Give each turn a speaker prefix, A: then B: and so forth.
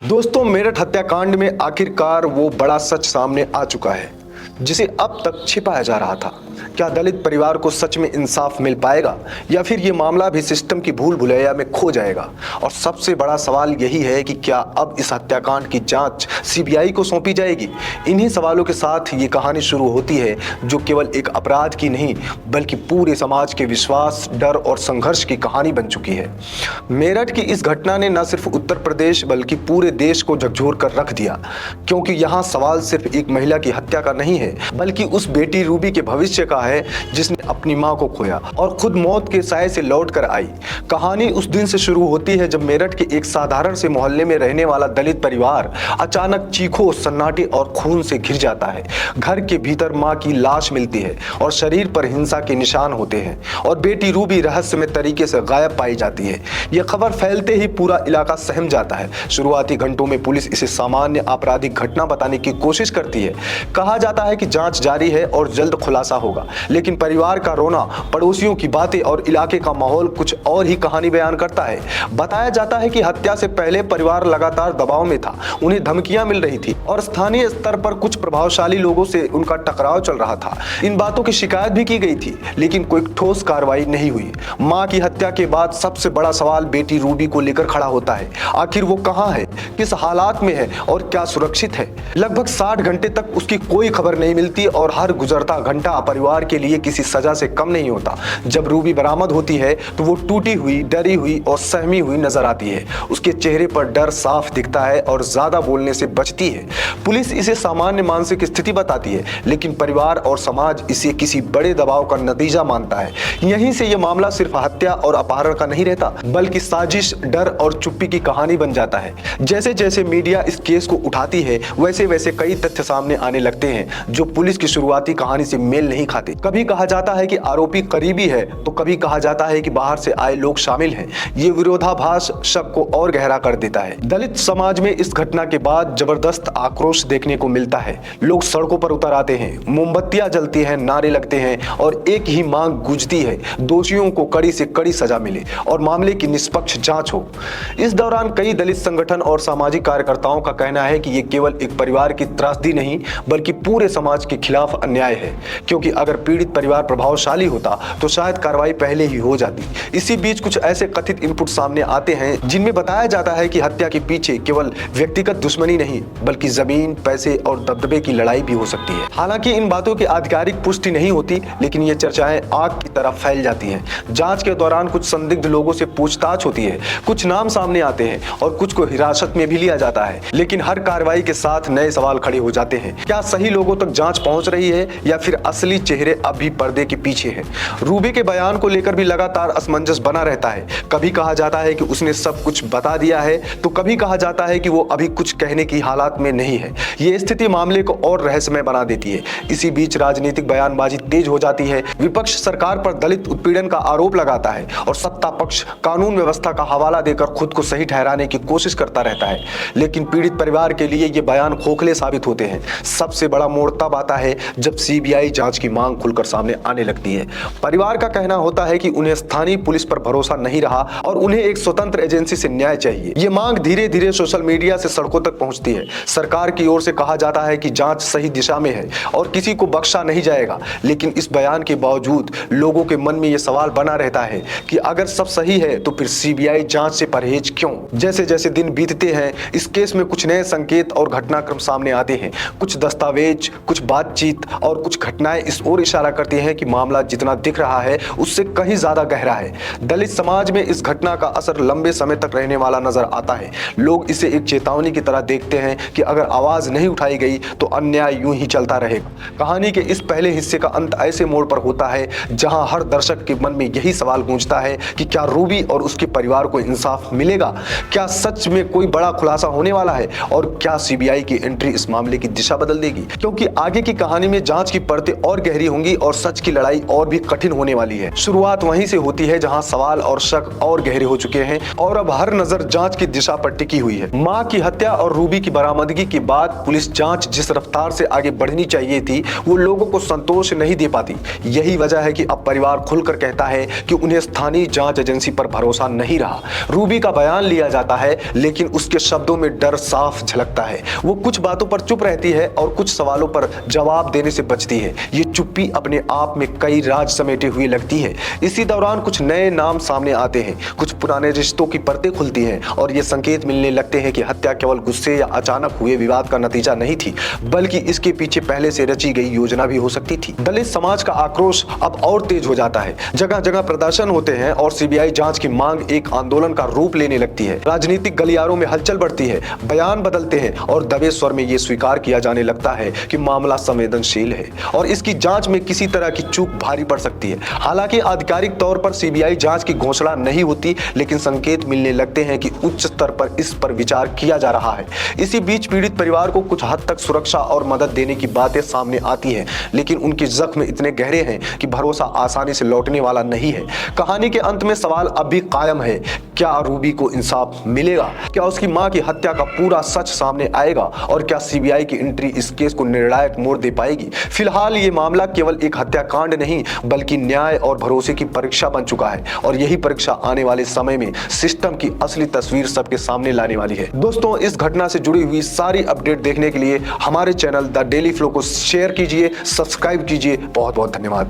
A: दोस्तों, मेरठ हत्याकांड में आखिरकार वो बड़ा सच सामने आ चुका है जिसे अब तक छिपाया जा रहा था। क्या दलित परिवार को सच में इंसाफ मिल पाएगा या फिर ये मामला भी सिस्टम की भूल भुलैया में खो जाएगा? और सबसे बड़ा सवाल यही है कि क्या अब इस हत्याकांड की जांच सीबीआई को सौंपी जाएगी? इन्हीं सवालों के साथ ये कहानी शुरू होती है जो केवल एक अपराध की नहीं बल्कि पूरे समाज के विश्वास, डर और संघर्ष की कहानी बन चुकी है। मेरठ की इस घटना ने न सिर्फ उत्तर प्रदेश बल्कि पूरे देश को झकझोर कर रख दिया, क्योंकि यहाँ सवाल सिर्फ एक महिला की हत्या का नहीं है बल्कि उस बेटी रूबी के भविष्य का है जिसने अपनी मां को खोया और खुद मौत के साए से लौट कर आई। कहानी उस दिन से शुरू होती है जब मेरठ के एक साधारण से मोहल्ले में रहने वाला दलित परिवार अचानक चीखों, सन्नाटे और खून से घिर जाता है। घर के भीतर मां की लाश मिलती है और शरीर पर हिंसा के निशान होते हैं और बेटी रूबी रहस्यमय तरीके से गायब पाई जाती है। यह खबर फैलते ही पूरा इलाका सहम जाता है। शुरुआती घंटों में पुलिस इसे सामान्य आपराधिक घटना बताने की कोशिश करती है। कहा जाता है कि जांच जारी है और जल्द खुलासा होगा, लेकिन परिवार का रोना, पड़ोसियों की बातें और इलाके का माहौल कुछ और ही कहानी बयान करता है। बताया जाता है कि हत्या से पहले परिवार लगातार दबाव में था, उन्हें धमकियां मिल रही थी और स्थानीय स्तर पर कुछ प्रभावशाली लोगों से उनका टकराव चल रहा था। इन बातों की शिकायत भी की गई थी, लेकिन कोई ठोस कार्रवाई नहीं हुई। मां की हत्या के बाद सबसे बड़ा सवाल बेटी रूबी को लेकर खड़ा होता है। आखिर वो कहां है, किस हालात में है और क्या सुरक्षित है? लगभग 60 घंटे तक उसकी कोई खबर नहीं मिलती और हर गुजरता घंटा परिवार के लिए किसी सजा से कम नहीं होता। जब रूबी बरामद होती है तो वो टूटी हुई, डरी हुई और सहमी हुई नजर आती है। उसके चेहरे पर डर साफ दिखता है और ज्यादा बोलने से बचती है। पुलिस इसे सामान्य मानसिक स्थिति बताती है, लेकिन परिवार और समाज इसे किसी बड़े दबाव का नतीजा मानता है। यहीं से यह मामला सिर्फ हत्या और अपहरण का नहीं रहता बल्कि साजिश, डर और चुप्पी की कहानी बन जाता है। जैसे जैसे मीडिया इस केस को उठाती है वैसे वैसे कई तथ्य सामने आने लगते हैं जो पुलिस की शुरुआती कहानी से मेल नहीं खाते। कभी कहा जाता है कि आरोपी करीबी है तो कभी कहा जाता है कि बाहर से आए लोग शामिल हैं। ये विरोधाभास शक को और गहरा कर देता है। दलित समाज में इस घटना के बाद जबरदस्त आक्रोश देखने को मिलता है। लोग सड़कों पर उतर आते हैं, मोमबत्तियां जलती हैं, नारे लगते हैं और एक ही मांग गूंजती है, दोषियों को कड़ी से कड़ी सजा मिले और मामले की निष्पक्ष जांच हो। इस दौरान कई दलित संगठन और सामाजिक कार्यकर्ताओं का कहना है कि ये केवल एक परिवार की त्रासदी नहीं बल्कि पूरे समाज के खिलाफ अन्याय है, क्योंकि अगर पीड़ित परिवार प्रभावशाली होता तो शायद कार्रवाई पहले ही हो जाती। इसी बीच कुछ ऐसे कथित इनपुट सामने आते हैं जिनमें बताया जाता है कि हत्या के पीछे केवल व्यक्तिगत दुश्मनी नहीं बल्कि जमीन, पैसे और दबदबे की लड़ाई भी हो सकती है। हालांकि इन बातों की आधिकारिक पुष्टि नहीं होती, लेकिन ये चर्चाएं आग की तरह फैल जाती हैं। जांच के दौरान कुछ संदिग्ध लोगों से पूछताछ होती है, कुछ नाम सामने आते हैं और कुछ को हिरासत में भी लिया जाता है, लेकिन हर कार्रवाई के साथ नए सवाल खड़े हो जाते हैं। क्या सही लोगों तक जांच पहुंच रही है या फिर असली चेहरे अभी पर्दे के पीछे हैं? रूबी के बयान को लेकर भी लगातार असमंजस बना रहता है। कभी कहा जाता है कि उसने सब कुछ बता दिया है तो कभी कहा जाता है कि वो अभी कुछ कहने की हालात में नहीं है। ये स्थिति मामले को और रहस्यमय बना देती है। इसी बीच राजनीतिक बयानबाजी तेज हो जाती है। विपक्ष सरकार पर दलित उत्पीड़न का आरोप लगाता है और सत्ता पक्ष कानून व्यवस्था का हवाला देकर खुद को सही ठहराने की कोशिश करता रहता है, लेकिन पीड़ित परिवार के लिए ये बयान खोखले साबित होते हैं। सबसे बड़ा मोड़ तब आता है जब सीबीआई जांच की मांग खुलकर सामने आने लगती है। परिवार का कहना होता है कि उन्हें स्थानीय पुलिस पर भरोसा नहीं रहा और उन्हें एक स्वतंत्र एजेंसी से न्याय चाहिए। ये मांग धीरे धीरे सोशल मीडिया से सड़कों तक पहुंचती है। सरकार की ओर से कहा जाता है कि जांच सही दिशा में है और किसी को बख्शा नहीं जाएगा, लेकिन इस बयान के बावजूद लोगों के मन में यह सवाल बना रहता है कि अगर सब सही है तो फिर सीबीआई जांच से परहेज क्यों? जैसे जैसे दिन बीतते हैं इस केस में कुछ नए संकेत और घटनाक्रम सामने आते हैं। कुछ दस्तावेज, कुछ बातचीत और कुछ घटनाएं इस ओर इशारा करती हैं कि मामला जितना दिख रहा है उससे कहीं ज्यादा गहरा है। दलित समाज में इस घटना का असर लंबे समय तक रहने वाला नजर आता है। लोग इसे एक चेतावनी की तरह देखते हैं कि अगर आवाज नहीं उठाई गई तो अन्याय यूं ही चलता रहेगा। कहानी के इस पहले हिस्से का अंत ऐसे मोड़ पर होता है जहां हर दर्शक के मन में यही सवाल गूंजता है कि क्या रूबी और उसके परिवार को इंसाफ मिलेगा? क्या सच में कोई बड़ा खुलासा होने वाला है? और क्या सीबीआई की एंट्री इस मामले की दिशा बदल देगी? क्योंकि आगे की कहानी में जांच की परतें और गहरी गहरी होंगी और सच की लड़ाई और भी कठिन होने वाली है। शुरुआत वहीं से होती है जहां सवाल और शक और गहरे हो चुके हैं और अब हर नजर जांच की दिशा पर टिकी हुई है। मां की हत्या और रूबी की बरामदगी के बाद पुलिस जांच जिस रफ्तार से आगे बढ़नी चाहिए थी वो लोगों को संतोष नहीं दे पाती। यही वजह है कि अब परिवार खुलकर कहता है कि उन्हें स्थानीय जांच एजेंसी पर भरोसा नहीं रहा। रूबी का बयान लिया जाता है लेकिन उसके शब्दों में डर साफ झलकता है। वो कुछ बातों पर चुप रहती है और कुछ सवालों पर जवाब देने से बचती है। ये चुप्पी अपने आप में कई राज समेटे हुए लगती है। इसी दौरान कुछ नए नाम सामने आते हैं, कुछ पुराने रिश्तों की परतें खुलती हैं और ये संकेत मिलने लगते हैं कि हत्या केवल गुस्से या अचानक हुए विवाद का नतीजा नहीं थी, बल्कि इसके पीछे पहले से रची गई योजना भी हो सकती थी। दलित समाज का आक्रोश अब और तेज हो जाता है। जगह जगह प्रदर्शन होते हैं और सीबीआई जांच की मांग एक आंदोलन का रूप लेने लगती है। राजनीतिक गलियारों में हलचल बढ़ती है, बयान बदलते हैं और दबे स्वर में यह स्वीकार किया जाने लगता है कि मामला संवेदनशील है और इसकी जांच में किसी तरह की चूक भारी पड़ सकती है। हालांकि आधिकारिक तौर पर सीबीआई जांच की घोषणा नहीं होती, लेकिन संकेत मिलने लगते हैं कि उच्च स्तर पर इस पर विचार किया जा रहा है। इसी बीच पीड़ित परिवार को कुछ हद तक सुरक्षा और मदद देने की बातें सामने आती हैं, लेकिन उनके जख्म इतने गहरे हैं कि भरोसा आसानी से लौटने वाला नहीं है। कहानी के अंत में सवाल अब भी कायम है, क्या रूबी को इंसाफ मिलेगा? क्या उसकी मां की हत्या का पूरा सच सामने आएगा? और क्या सीबीआई की एंट्री इस केस को निर्णायक मोड़ दे पाएगी? फिलहाल ये मामला केवल एक हत्याकांड नहीं बल्कि न्याय और भरोसे की परीक्षा बन चुका है और यही परीक्षा आने वाले समय में सिस्टम की असली तस्वीर सबके सामने लाने वाली है। दोस्तों, इस घटना से जुड़ी हुई सारी अपडेट देखने के लिए हमारे चैनल द डेली फ्लो को शेयर कीजिए, सब्सक्राइब कीजिए। बहुत बहुत धन्यवाद।